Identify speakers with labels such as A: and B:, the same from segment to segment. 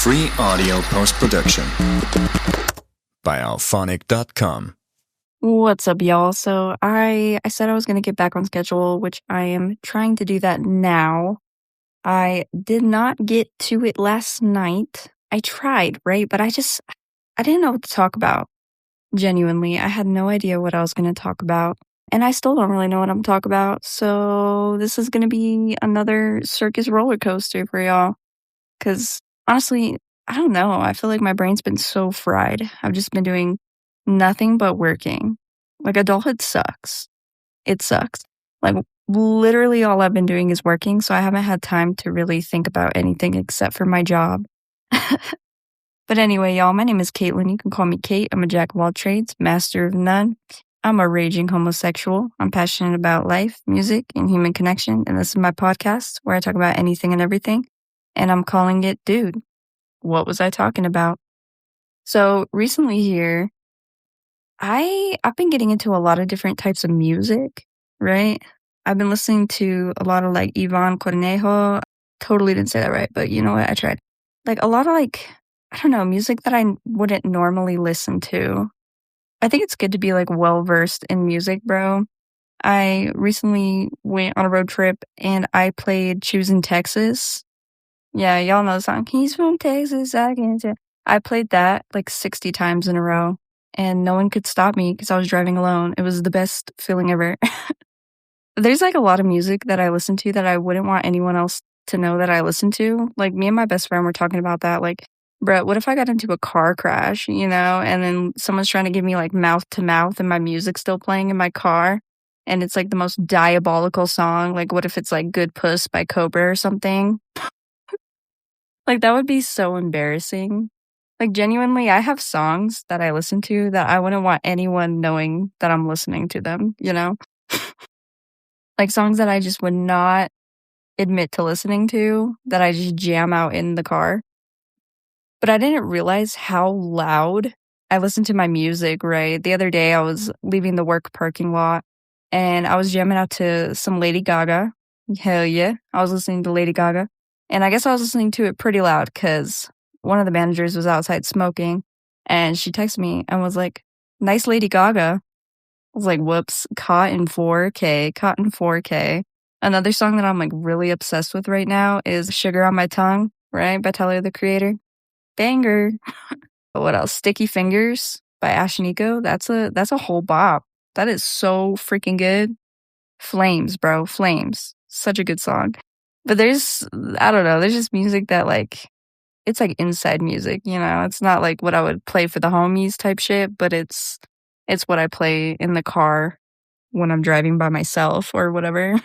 A: Free audio post-production by Alphonic.com.
B: What's up, y'all? So I said I was going to get back on schedule, which I am trying to do that now. I did not get to it last night. I tried, right? But I didn't know what to talk about. Genuinely, I had no idea what I was going to talk about. And I still don't really know what I'm talking about. So this is going to be another circus roller coaster for y'all. Because honestly, I don't know. I feel like my brain's been so fried. I've just been doing nothing but working. Like, adulthood sucks. It sucks. Like, literally all I've been doing is working, so I haven't had time to really think about anything except for my job. But anyway, y'all, my name is Caitlin. You can call me Kate. I'm a jack of all trades, master of none. I'm a raging homosexual. I'm passionate about life, music, and human connection, and this is my podcast where I talk about anything and everything, and I'm calling it Dude. What was I talking about? So recently here, I've been getting into a lot of different types of music, right? I've been listening to a lot of like Ivan Cornejo. Totally didn't say that right, but you know what? I tried. Like a lot of like, I don't know, music that I wouldn't normally listen to. I think it's good to be like well versed in music, bro. I recently went on a road trip and I played Choosing Texas. Yeah, y'all know the song. He's from Texas, I can tell. I played that like 60 times in a row, and no one could stop me because I was driving alone. It was the best feeling ever. There's like a lot of music that I listen to that I wouldn't want anyone else to know that I listen to. Like, me and my best friend were talking about that. Like, Brett, what if I got into a car crash, and then someone's trying to give me like mouth to mouth and my music's still playing in my car? And it's like the most diabolical song. Like, what if it's like Good Puss by Cobra or something? Like, that would be so embarrassing. Like, genuinely, I have songs that I listen to that I wouldn't want anyone knowing that I'm listening to them, Like, songs that I just would not admit to listening to, that I just jam out in the car. But I didn't realize how loud I listen to my music, right? The other day, I was leaving the work parking lot, and I was jamming out to some Lady Gaga. Hell yeah. I was listening to Lady Gaga. And I guess I was listening to it pretty loud because one of the managers was outside smoking, and she texted me and was like, "Nice Lady Gaga." I was like, whoops, caught in 4K. Another song that I'm like really obsessed with right now is Sugar on My Tongue, right? By Tyler, the Creator. Banger. What else? Sticky Fingers by Ashniko. That's a whole bop. That is so freaking good. Flames, bro. Flames. Such a good song. But I don't know, there's just music that like, it's like inside music, It's not like what I would play for the homies type shit, but it's what I play in the car when I'm driving by myself or whatever.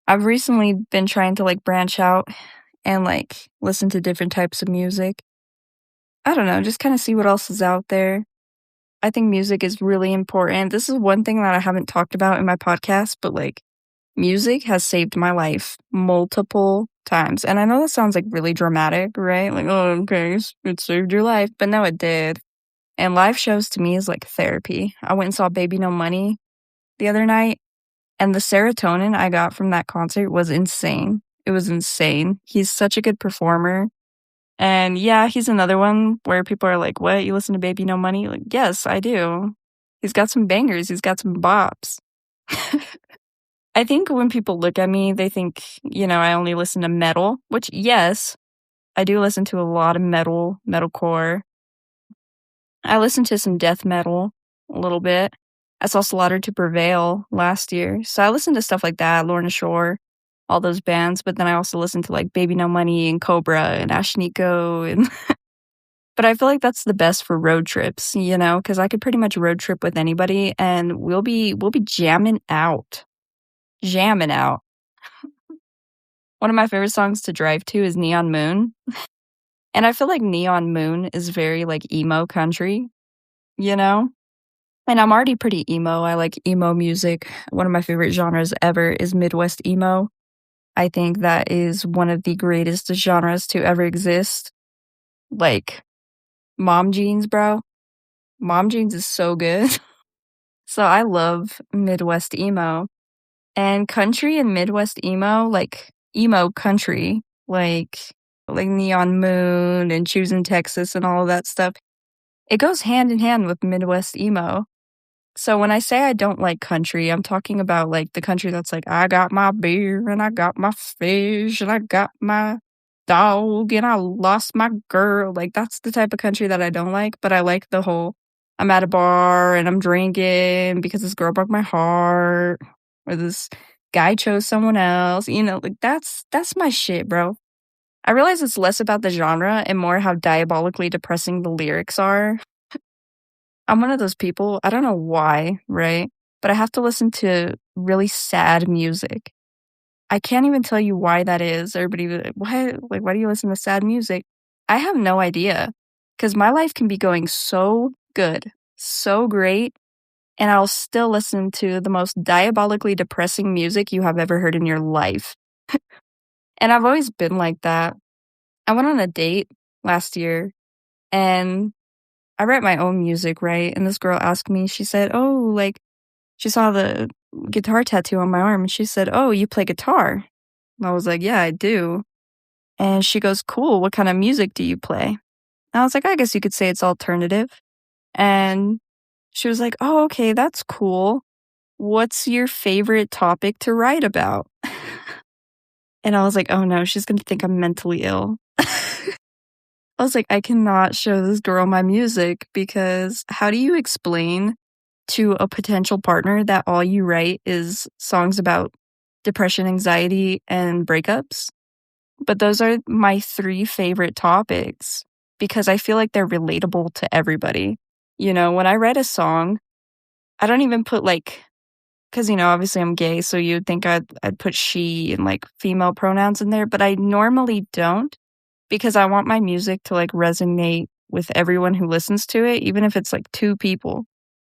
B: I've recently been trying to like branch out and like listen to different types of music. I don't know, just kind of see what else is out there. I think music is really important. This is one thing that I haven't talked about in my podcast, but like, music has saved my life multiple times. And I know that sounds like really dramatic, right? Like, oh, okay, it saved your life. But no, it did. And live shows to me is like therapy. I went and saw Baby No Money the other night, and the serotonin I got from that concert was insane. It was insane. He's such a good performer. And yeah, he's another one where people are like, what? You listen to Baby No Money? Like, yes, I do. He's got some bangers. He's got some bops. I think when people look at me, they think, I only listen to metal, which, yes, I do listen to a lot of metalcore. I listened to some death metal a little bit. I saw Slaughter to Prevail last year. So I listened to stuff like that, Lorna Shore, all those bands. But then I also listened to like Baby No Money and Cobra and Ashniko. And but I feel like that's the best for road trips, because I could pretty much road trip with anybody and we'll be jamming out. Jamming out. One of my favorite songs to drive to is Neon Moon. And I feel like Neon Moon is very like emo country, And I'm already pretty emo. I like emo music. One of my favorite genres ever is Midwest emo. I think that is one of the greatest genres to ever exist. Like, Mom Jeans, bro. Mom Jeans is so good. So I love Midwest emo. And country and Midwest emo, like emo country, like like Neon Moon and Choosing Texas and all of that stuff. It goes hand in hand with Midwest emo. So when I say I don't like country, I'm talking about like the country that's like, I got my beer and I got my fish and I got my dog and I lost my girl. Like that's the type of country that I don't like, but I like the whole I'm at a bar and I'm drinking because this girl broke my heart or this guy chose someone else. Like that's my shit, bro. I realize it's less about the genre and more how diabolically depressing the lyrics are. I'm one of those people, I don't know why, right? But I have to listen to really sad music. I can't even tell you why that is. Everybody be like, "What? Like, why do you listen to sad music?" I have no idea. Because my life can be going so good, so great, and I'll still listen to the most diabolically depressing music you have ever heard in your life. And I've always been like that. I went on a date last year, and I write my own music, right? And this girl asked me, she said, "Oh, like," she saw the guitar tattoo on my arm, and she said, "Oh, you play guitar?" And I was like, "Yeah, I do." And she goes, "Cool, what kind of music do you play?" And I was like, "I guess you could say it's alternative." And she was like, "Oh, okay, that's cool. What's your favorite topic to write about?" And I was like, "Oh no, she's gonna think I'm mentally ill." I was like, I cannot show this girl my music because how do you explain to a potential partner that all you write is songs about depression, anxiety, and breakups? But those are my 3 favorite topics because I feel like they're relatable to everybody. When I write a song, I don't even put because obviously I'm gay, so you'd think I'd put she and like female pronouns in there, but I normally don't because I want my music to like resonate with everyone who listens to it, even if it's like 2 people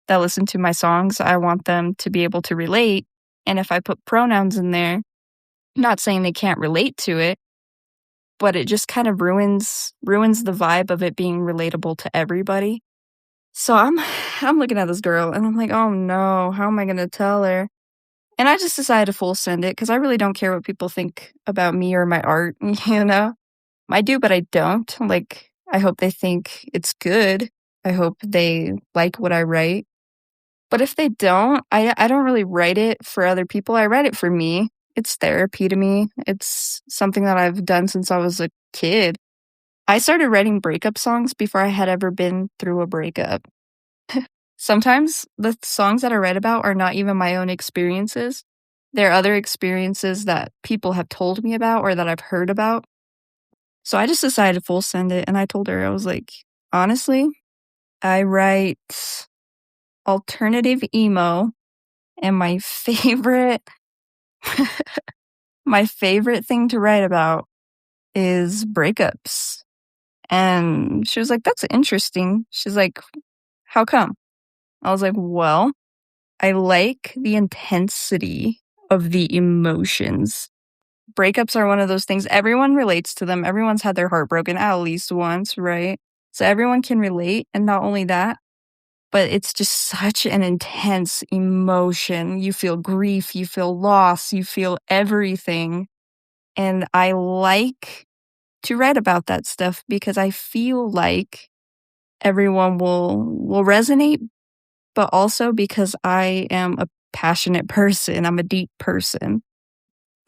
B: that listen to my songs. I want them to be able to relate. And if I put pronouns in there, not saying they can't relate to it, but it just kind of ruins the vibe of it being relatable to everybody. So I'm looking at this girl and I'm like, "Oh no, how am I going to tell her?" And I just decided to full send it because I really don't care what people think about me or my art, I do, but I don't. Like, I hope they think it's good. I hope they like what I write. But if they don't, I don't really write it for other people. I write it for me. It's therapy to me. It's something that I've done since I was a kid. I started writing breakup songs before I had ever been through a breakup. Sometimes the songs that I write about are not even my own experiences. They're other experiences that people have told me about or that I've heard about. So I just decided to full send it, and I told her, I was like, "Honestly, I write alternative emo, and my favorite my favorite thing to write about is breakups." And she was like, "That's interesting." She's like, "How come?" I was like, "Well, I like the intensity of the emotions." Breakups are one of those things, everyone relates to them. Everyone's had their heart broken at least once, right? So everyone can relate, and not only that, but it's just such an intense emotion. You feel grief, you feel loss, you feel everything. And I like to write about that stuff because I feel like everyone will resonate, but also because I am a passionate person. I'm a deep person.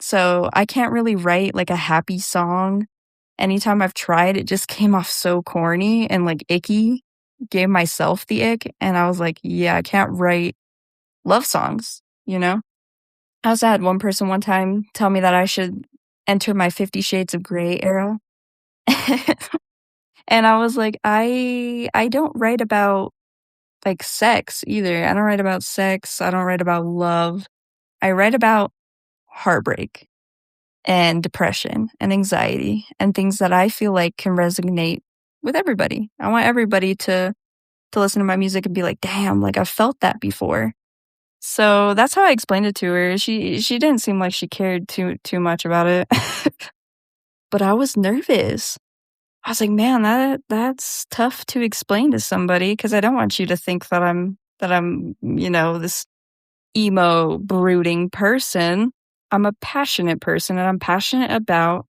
B: So I can't really write like a happy song. Anytime I've tried, it just came off so corny and like icky. Gave myself the ick. And I was like, yeah, I can't write love songs. I also had one person one time tell me that I should enter my 50 Shades of Grey era. And I was like, I don't write about like sex either. I don't write about sex. I don't write about love. I write about heartbreak and depression and anxiety and things that I feel like can resonate with everybody. I want everybody to listen to my music and be like, "Damn, like I've felt that before." So that's how I explained it to her. She didn't seem like she cared too much about it. But I was nervous. I was like, "Man, that's tough to explain to somebody because I don't want you to think that I'm this emo brooding person. I'm a passionate person and I'm passionate about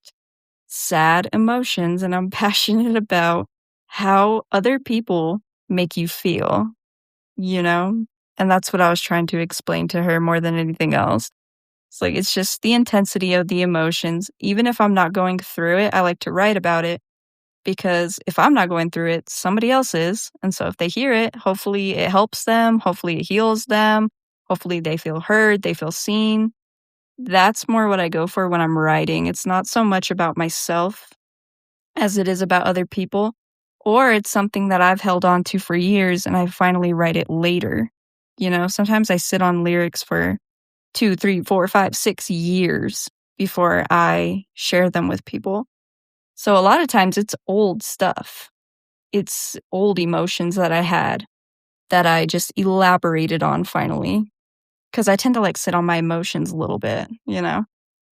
B: sad emotions, and I'm passionate about how other people make you feel, you know? And that's what I was trying to explain to her more than anything else. It's like, it's just the intensity of the emotions. Even if I'm not going through it, I like to write about it because if I'm not going through it, somebody else is. And so if they hear it, hopefully it helps them. Hopefully it heals them. Hopefully they feel heard, they feel seen. That's more what I go for when I'm writing. It's not so much about myself as it is about other people, or it's something that I've held on to for years and I finally write it later. You know, sometimes I sit on lyrics for 2, 3, 4, 5, 6 years before I share them with people. So a lot of times it's old stuff. It's old emotions that I had that I just elaborated on finally. Because I tend to like sit on my emotions a little bit, you know?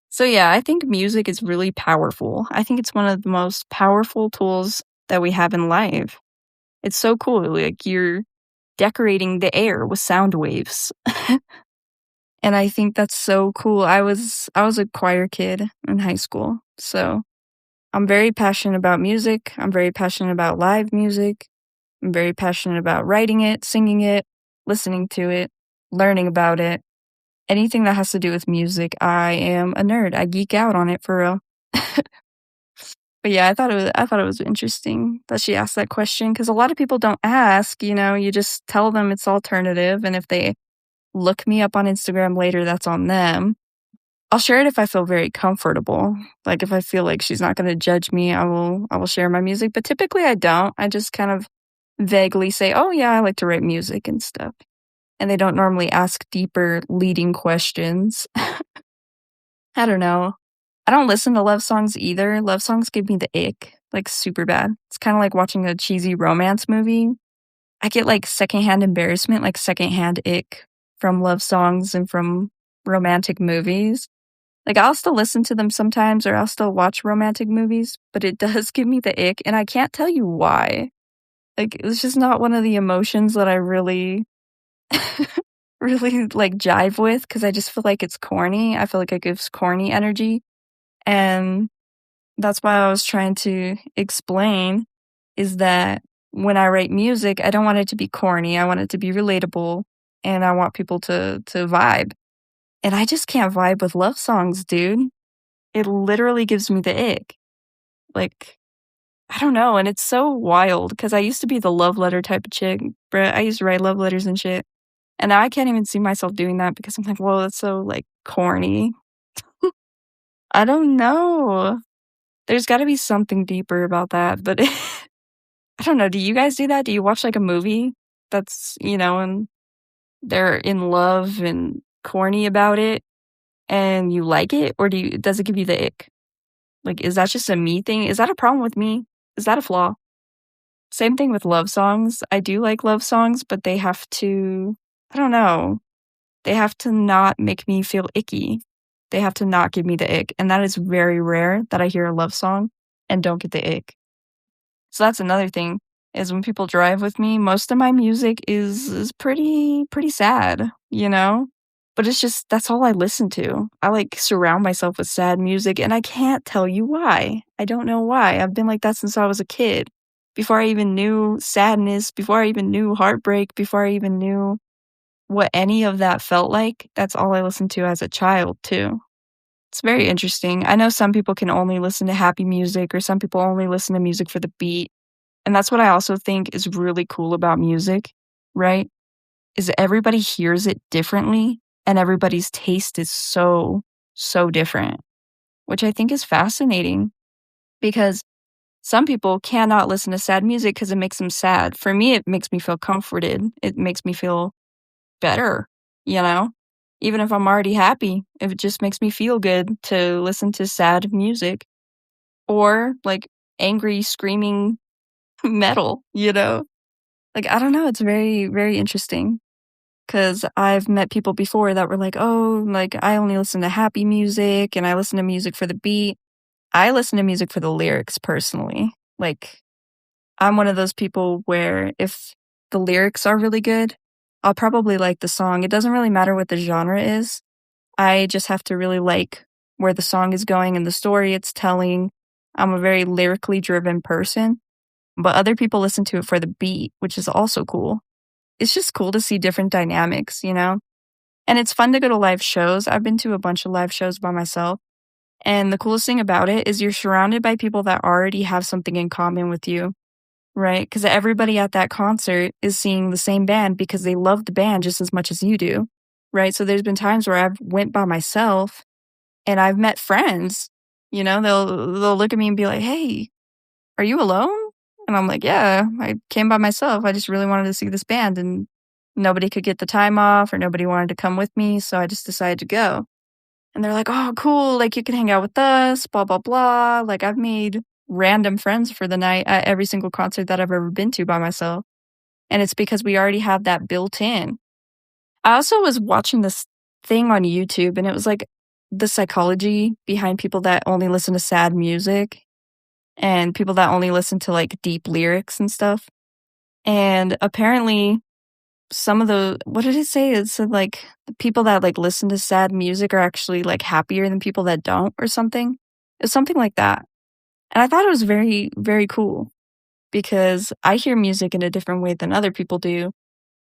B: So yeah, I think music is really powerful. I think it's one of the most powerful tools that we have in life. It's so cool. Like you're decorating the air with sound waves. And I think that's so cool. I was a choir kid in high school. So I'm very passionate about music. I'm very passionate about live music. I'm very passionate about writing it, singing it, listening to it, learning about it. Anything that has to do with music, I am a nerd. I geek out on it for real. But yeah, I thought it was interesting that she asked that question because a lot of people don't ask, you know, you just tell them it's alternative, and if they look me up on Instagram later, that's on them. I'll share it if I feel very comfortable. Like if I feel like she's not going to judge me, I will share my music, but typically I don't. I just kind of vaguely say, "Oh yeah, I like to write music and stuff." And they don't normally ask deeper leading questions. I don't know. I don't listen to love songs either. Love songs give me the ick, like super bad. It's kind of like watching a cheesy romance movie. I get like secondhand embarrassment, like secondhand ick from love songs and from romantic movies. Like I'll still listen to them sometimes or I'll still watch romantic movies, but it does give me the ick and I can't tell you why. Like it's just not one of the emotions that I really really like jive with because I just feel like it's corny. I feel like it gives corny energy. And that's why I was trying to explain is that when I write music, I don't want it to be corny. I want it to be relatable and I want people to vibe. And I just can't vibe with love songs, dude. It literally gives me the ick. Like, I don't know. And it's so wild because I used to be the love letter type of chick, but I used to write love letters and shit. And now I can't even see myself doing that because I'm like, well, that's so like corny. I don't know. There's got to be something deeper about that, but I don't know. Do you guys do that? Do you watch like a movie that's, you know, and they're in love and corny about it and you like it? Or does it give you the ick? Like, is that just a me thing? Is that a problem with me? Is that a flaw? Same thing with love songs. I do like love songs, but they have to, I don't know, they have to not make me feel icky. They have to not give me the ick. And that is very rare that I hear a love song and don't get the ick. So that's another thing is when people drive with me, most of my music is pretty sad, you know? But it's just that's all I listen to. I like surround myself with sad music and I can't tell you why. I don't know why. I've been like that since I was a kid. Before I even knew sadness, before I even knew heartbreak, before I even knew what any of that felt like, that's all I listened to as a child too. It's very interesting. I know some people can only listen to happy music or some people only listen to music for the beat. And that's what I also think is really cool about music, right? Is that everybody hears it differently and everybody's taste is so different, which I think is fascinating because some people cannot listen to sad music because it makes them sad. For me, it makes me feel comforted. It makes me feel better, you know? Even if I'm already happy, if it just makes me feel good to listen to sad music or like angry, screaming metal, you know? Like, I don't know, it's very, very interesting because I've met people before that were like, oh, like, I only listen to happy music and I listen to music for the beat. I listen to music for the lyrics personally. Like, I'm one of those people where if the lyrics are really good, I'll probably like the song. It doesn't really matter what the genre is. I just have to really like where the song is going and the story it's telling. I'm a very lyrically driven person, but other people listen to it for the beat, which is also cool. It's just cool to see different dynamics, you know? And it's fun to go to live shows. I've been to a bunch of live shows by myself. And the coolest thing about it is you're surrounded by people that already have something in common with you, right? Because everybody at that concert is seeing the same band because they love the band just as much as you do, right? So there's been times where I've went by myself and I've met friends, you know, they'll look at me and be like, "Hey, are you alone?" And I'm like, "Yeah, I came by myself. I just really wanted to see this band and nobody could get the time off or nobody wanted to come with me, so I just decided to go." And they're like, "Oh, cool, like, you can hang out with us, blah, blah, blah." Like, I've made random friends for the night at every single concert that I've ever been to by myself, and it's because we already have that built in. I also was watching this thing on YouTube, and it was, like, the psychology behind people that only listen to sad music and people that only listen to, like, deep lyrics and stuff, and apparently some of the what did it say? It said, like, the people that, like, listen to sad music are actually, like, happier than people that don't or something. It's something like that. And I thought it was very, very cool because I hear music in a different way than other people do,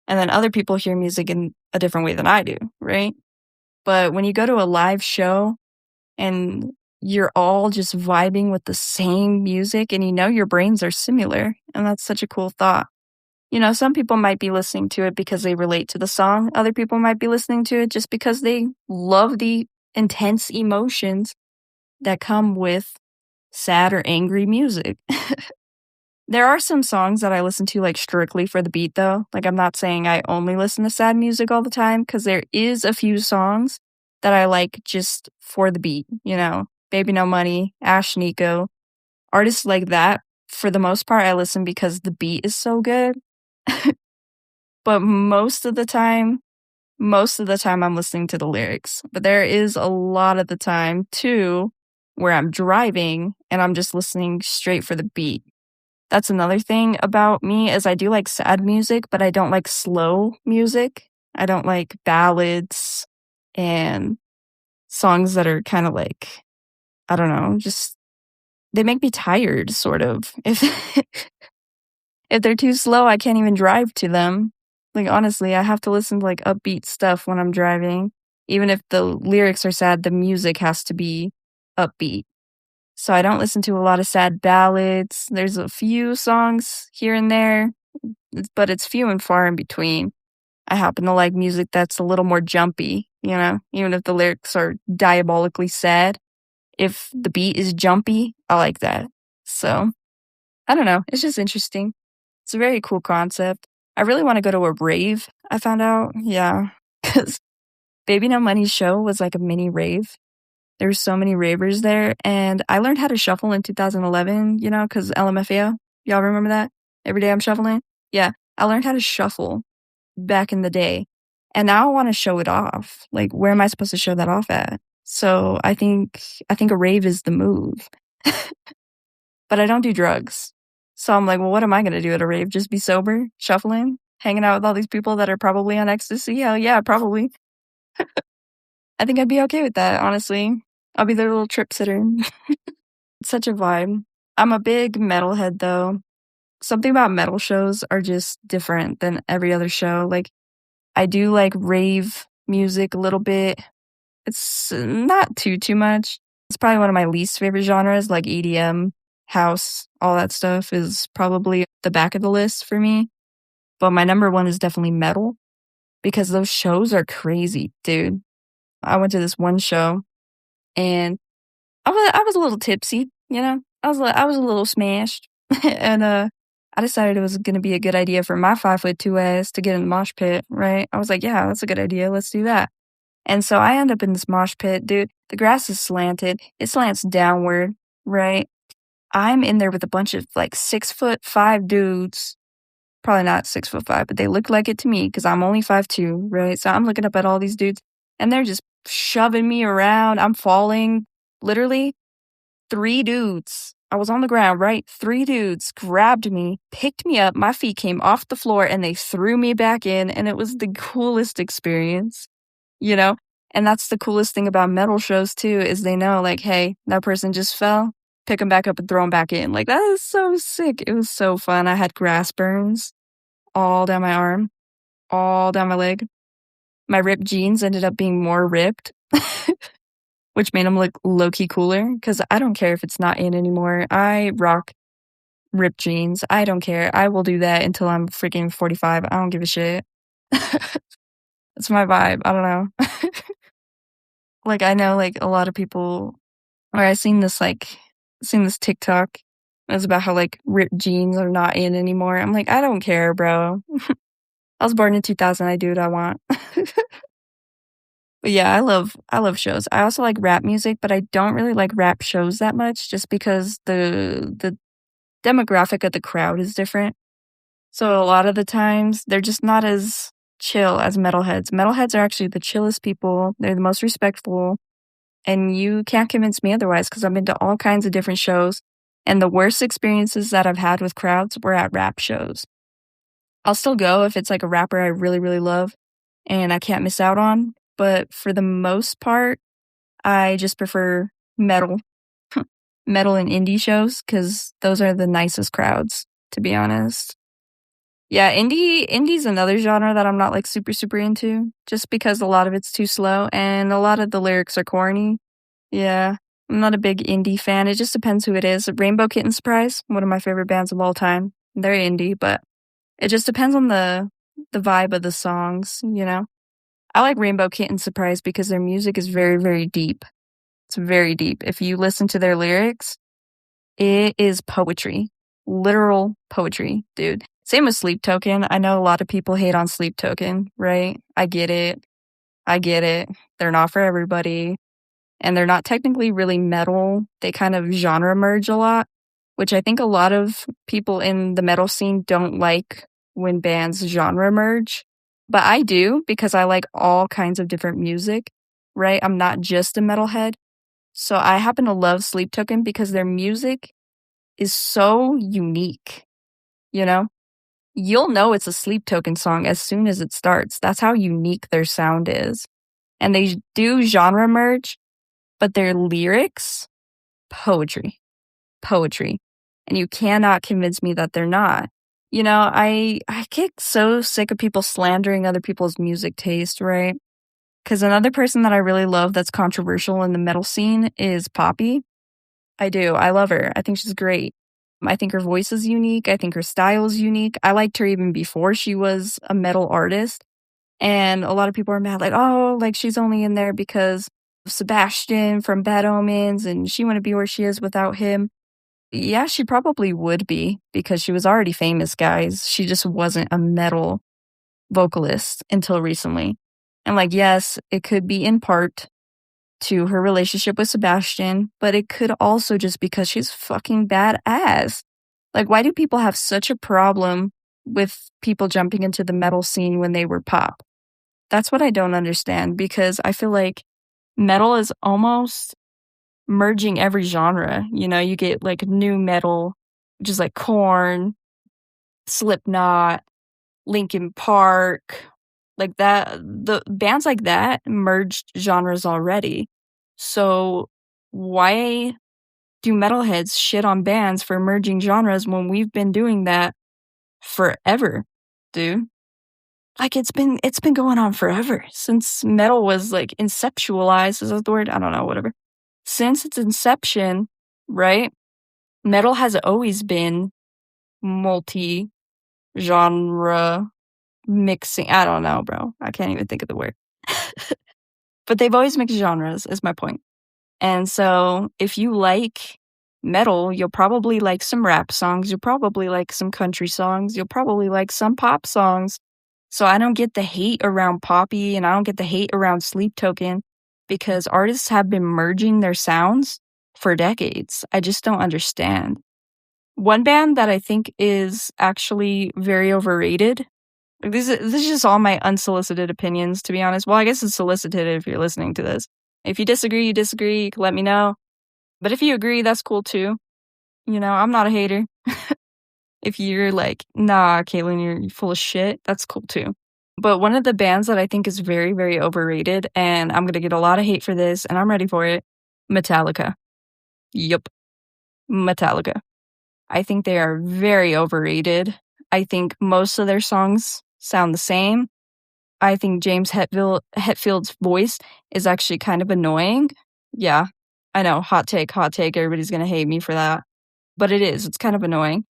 B: and then other people hear music in a different way than I do, right? But when you go to a live show and you're all just vibing with the same music and you know your brains are similar, and that's such a cool thought. You know, some people might be listening to it because they relate to the song. Other people might be listening to it just because they love the intense emotions that come with sad or angry music. There are some songs that I listen to like strictly for the beat though. Like I'm not saying I only listen to sad music all the time because there is a few songs that I like just for the beat, you know. Baby No Money, Ash Nico, artists like that. For the most part, I listen because the beat is so good. But most of the time I'm listening to the lyrics. But there is a lot of the time too where I'm driving and I'm just listening straight for the beat. That's another thing about me is I do like sad music, but I don't like slow music. I don't like ballads and songs that are kind of like, I don't know, just they make me tired sort of. If they're too slow, I can't even drive to them. Like, honestly, I have to listen to, like, upbeat stuff when I'm driving. Even if the lyrics are sad, the music has to be upbeat. So I don't listen to a lot of sad ballads. There's a few songs here and there, but it's few and far in between. I happen to like music that's a little more jumpy, you know, even if the lyrics are diabolically sad. If the beat is jumpy, I like that. So, I don't know. It's just interesting. It's a very cool concept. I really wanna go to a rave, I found out. Yeah, because Baby No Money's show was like a mini rave. There were so many ravers there, and I learned how to shuffle in 2011, you know, because LMFAO. Y'all remember that? Every day I'm shuffling? Yeah, I learned how to shuffle back in the day, and now I wanna show it off. Like, where am I supposed to show that off at? So I think a rave is the move. But I don't do drugs. So I'm like, well, what am I gonna do at a rave? Just be sober, shuffling, hanging out with all these people that are probably on ecstasy? Hell yeah, probably. I think I'd be okay with that, honestly. I'll be their little trip sitter. It's such a vibe. I'm a big metalhead though. Something about metal shows are just different than every other show. Like, I do like rave music a little bit. It's not too much. It's probably one of my least favorite genres, like EDM, house, all that stuff is probably the back of the list for me. But my number one is definitely metal because those shows are crazy, dude. I went to this one show and I was a little tipsy, you know. I was a little smashed, and I decided it was gonna be a good idea for my 5'2" ass to get in the mosh pit, right? I was like, yeah, that's a good idea. Let's do that. And so I end up in this mosh pit, dude. The grass is slanted. It slants downward, right? I'm in there with a bunch of like 6'5" dudes. Probably not 6'5", but they look like it to me because I'm only 5'2", right? So I'm looking up at all these dudes and they're just shoving me around. I'm falling. Literally, 3 dudes. I was on the ground, right? 3 dudes grabbed me, picked me up. My feet came off the floor and they threw me back in. And it was the coolest experience, you know? And that's the coolest thing about metal shows too, is they know like, hey, that person just fell. pick them back up and throw them back in. Like, that is so sick. It was so fun. I had grass burns all down my arm, all down my leg. My ripped jeans ended up being more ripped, which made them look low-key cooler, because I don't care if it's not in anymore. I rock ripped jeans. I don't care. I will do that until I'm freaking 45. I don't give a shit. It's my vibe. I don't know. Like, I know, like, a lot of people, or I seen this TikTok. It was about how, like, ripped jeans are not in anymore. I'm like, I don't care, bro. I was born in 2000. I do what I want. But yeah, I love shows. I also like rap music, but I don't really like rap shows that much, just because the demographic of the crowd is different. So a lot of the times they're just not as chill as metalheads. Metalheads are actually the chillest people. They're the most respectful. And you can't convince me otherwise, because I've been to all kinds of different shows. And the worst experiences that I've had with crowds were at rap shows. I'll still go if it's like a rapper I really, really love and I can't miss out on. But for the most part, I just prefer metal. Metal and indie shows, because those are the nicest crowds, to be honest. Yeah, indie's another genre that I'm not like super, super into, just because a lot of it's too slow and a lot of the lyrics are corny. Yeah, I'm not a big indie fan. It just depends who it is. Rainbow Kitten Surprise, one of my favorite bands of all time. They're indie, but it just depends on the vibe of the songs, you know? I like Rainbow Kitten Surprise because their music is very, very deep. It's very deep. If you listen to their lyrics, it is poetry. Literal poetry, dude. Same with Sleep Token. I know a lot of people hate on Sleep Token, right? I get it. They're not for everybody. And they're not technically really metal. They kind of genre merge a lot, which I think a lot of people in the metal scene don't like when bands genre merge. But I do, because I like all kinds of different music, right? I'm not just a metalhead. So I happen to love Sleep Token because their music is so unique, you know? You'll know it's a Sleep Token song as soon as it starts. That's how unique their sound is. And they do genre merge, but their lyrics, poetry. And you cannot convince me that they're not. You know, I get so sick of people slandering other people's music taste, right? Because another person that I really love that's controversial in the metal scene is Poppy. I do. I love her. I think she's great. I think her voice is unique. I think her style is unique. I liked her even before she was a metal artist. And a lot of people are mad, like, oh, like she's only in there because of Sebastian from Bad Omens and she wouldn't be where she is without him. Yeah, she probably would be, because she was already famous, guys. She just wasn't a metal vocalist until recently. And like, yes, it could be in part to her relationship with Sebastian, but it could also just because she's fucking badass. Like, why do people have such a problem with people jumping into the metal scene when they were pop? That's what I don't understand, because I feel like metal is almost merging every genre. You know, you get like new metal, which is like Korn, Slipknot, Linkin Park, like that. The bands like that merged genres already. So why do metalheads shit on bands for merging genres when we've been doing that forever, dude? Like, it's been going on forever, since metal was like inceptualized. Is that the word? I don't know, whatever. Since its inception, right? Metal has always been multi-genre mixing. I don't know, bro. I can't even think of the word. But they've always mixed genres, is my point. And so if you like metal, you'll probably like some rap songs. You'll probably like some country songs. You'll probably like some pop songs. So I don't get the hate around Poppy, and I don't get the hate around Sleep Token, because artists have been merging their sounds for decades. I just don't understand. One band that I think is actually very overrated. This is just all my unsolicited opinions, to be honest. Well, I guess it's solicited if you're listening to this. If you disagree, you disagree. You can let me know. But if you agree, that's cool too. You know, I'm not a hater. If you're like, nah, Caitlin, you're full of shit, that's cool too. But one of the bands that I think is very, very overrated, and I'm going to get a lot of hate for this, and I'm ready for it, Metallica. Yup. Metallica. I think they are very overrated. I think most of their songs sound the same. I think James Hetfield's voice is actually kind of annoying. Yeah, I know, hot take, everybody's gonna hate me for that. But it is, it's kind of annoying.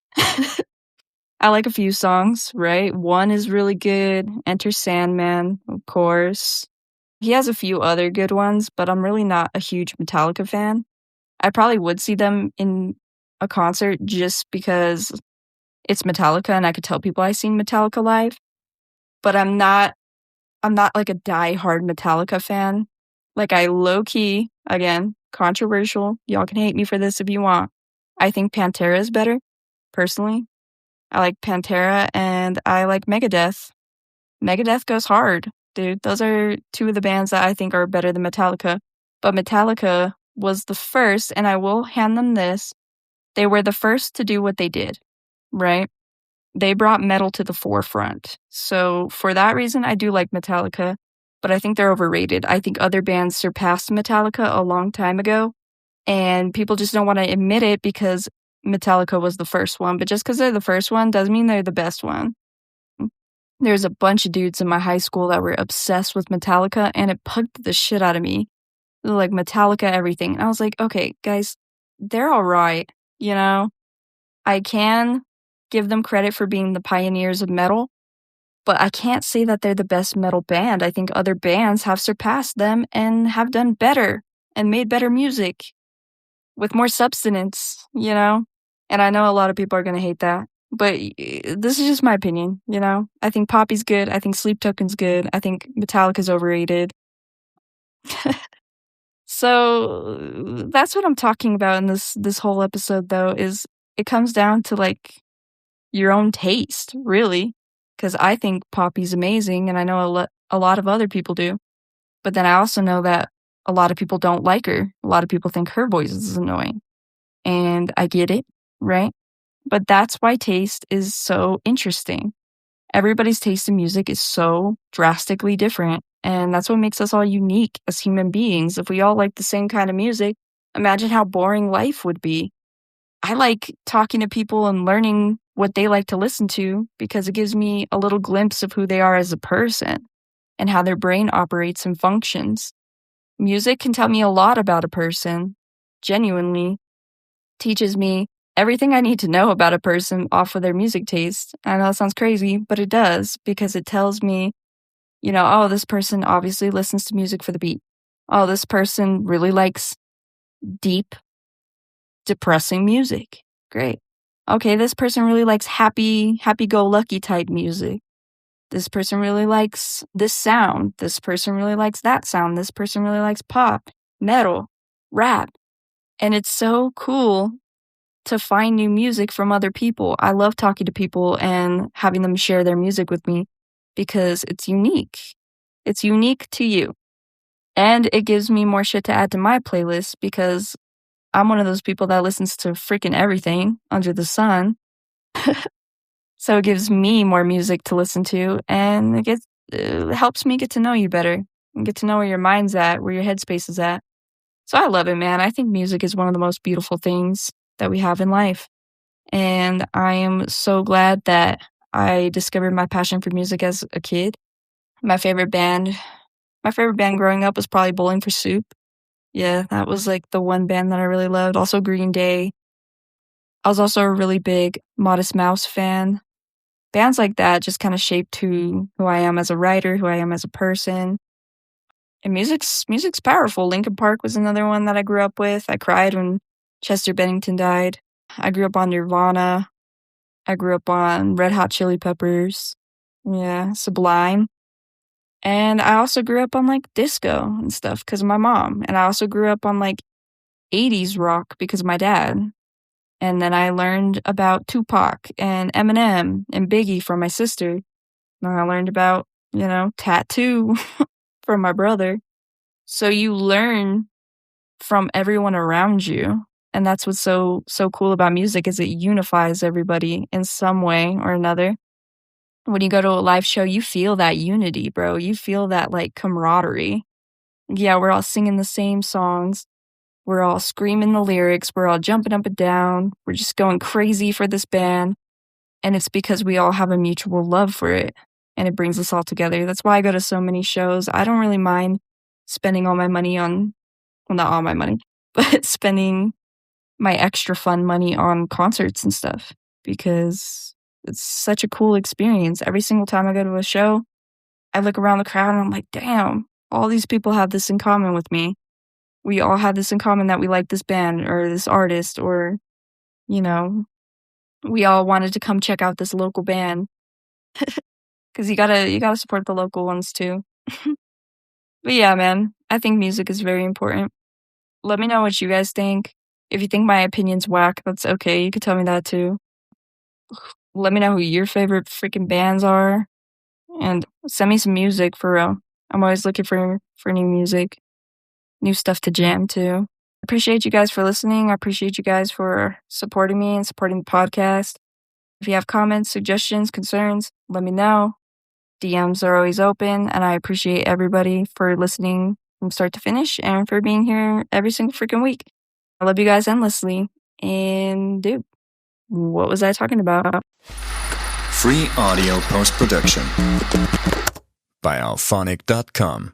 B: I like a few songs, right? One is really good, Enter Sandman, of course. He has a few other good ones, but I'm really not a huge Metallica fan. I probably would see them in a concert just because it's Metallica and I could tell people I've seen Metallica live, but I'm not like a die-hard Metallica fan. Like, I low-key, again, controversial, y'all can hate me for this if you want. I think Pantera is better, personally. I like Pantera and I like Megadeth. Megadeth goes hard, dude. Those are two of the bands that I think are better than Metallica. But Metallica was the first, and I will hand them this, they were the first to do what they did, right? They brought metal to the forefront. So for that reason, I do like Metallica, but I think they're overrated. I think other bands surpassed Metallica a long time ago, and people just don't want to admit it because Metallica was the first one. But just because they're the first one doesn't mean they're the best one. There's a bunch of dudes in my high school that were obsessed with Metallica, and it bugged the shit out of me. Like, Metallica everything. And I was like, okay, guys, they're all right, you know? I can give them credit for being the pioneers of metal, but I can't say that they're the best metal band. I think other bands have surpassed them and have done better and made better music with more substance, you know? And I know a lot of people are going to hate that, but this is just my opinion, you know? I think Poppy's good. I think Sleep Token's good. I think Metallica's overrated. So that's what I'm talking about in this whole episode, though, is it comes down to, like, your own taste, really, because I think Poppy's amazing, and I know a lot of other people do, but then I also know that a lot of people don't like her. A lot of people think her voice is annoying, and I get it, right? But that's why taste is so interesting. Everybody's taste in music is so drastically different, and that's what makes us all unique as human beings. If we all like the same kind of music, imagine how boring life would be. I like talking to people and learning what they like to listen to because it gives me a little glimpse of who they are as a person and how their brain operates and functions. Music can tell me a lot about a person, genuinely teaches me everything I need to know about a person off of their music taste. I know that sounds crazy, but it does, because it tells me, you know, oh, this person obviously listens to music for the beat. Oh, this person really likes deep, depressing music. Great. Okay, this person really likes happy-go-lucky type music. This person really likes this sound. This person really likes that sound. This person really likes pop, metal, rap. And it's so cool to find new music from other people. I love talking to people and having them share their music with me because it's unique. It's unique to you. And it gives me more shit to add to my playlist because I'm one of those people that listens to freaking everything under the sun. So it gives me more music to listen to, and it helps me get to know you better and get to know where your mind's at, where your headspace is at. So I love it, man. I think music is one of the most beautiful things that we have in life. And I am so glad that I discovered my passion for music as a kid. My favorite band growing up was probably Bowling for Soup. Yeah, that was like the one band that I really loved. Also Green Day. I was also a really big Modest Mouse fan. Bands like that just kind of shaped who I am as a writer, who I am as a person. And music's powerful. Linkin Park was another one that I grew up with. I cried when Chester Bennington died. I grew up on Nirvana. I grew up on Red Hot Chili Peppers. Yeah, Sublime. And I also grew up on, like, disco and stuff because of my mom. And I also grew up on, like, 80s rock because of my dad. And then I learned about Tupac and Eminem and Biggie from my sister. And I learned about, you know, Tattoo from my brother. So you learn from everyone around you. And that's what's so cool about music, is it unifies everybody in some way or another. When you go to a live show, you feel that unity, bro. You feel that, like, camaraderie. Yeah, we're all singing the same songs. We're all screaming the lyrics. We're all jumping up and down. We're just going crazy for this band. And it's because we all have a mutual love for it. And it brings us all together. That's why I go to so many shows. I don't really mind spending all my money on, well, not all my money, but spending my extra fun money on concerts and stuff. Because it's such a cool experience. Every single time I go to a show, I look around the crowd and I'm like, damn, all these people have this in common with me. We all have this in common that we like this band or this artist, or, you know, we all wanted to come check out this local band. Because you gotta support the local ones too. But yeah, man, I think music is very important. Let me know what you guys think. If you think my opinion's whack, that's okay. You could tell me that too. Let me know who your favorite freaking bands are. And send me some music for real. I'm always looking for new music, new stuff to jam to. I appreciate you guys for listening. I appreciate you guys for supporting me and supporting the podcast. If you have comments, suggestions, concerns, let me know. DMs are always open, and I appreciate everybody for listening from start to finish and for being here every single freaking week. I love you guys endlessly. And dude, what was I talking about?
A: Free audio post-production by alphonic.com.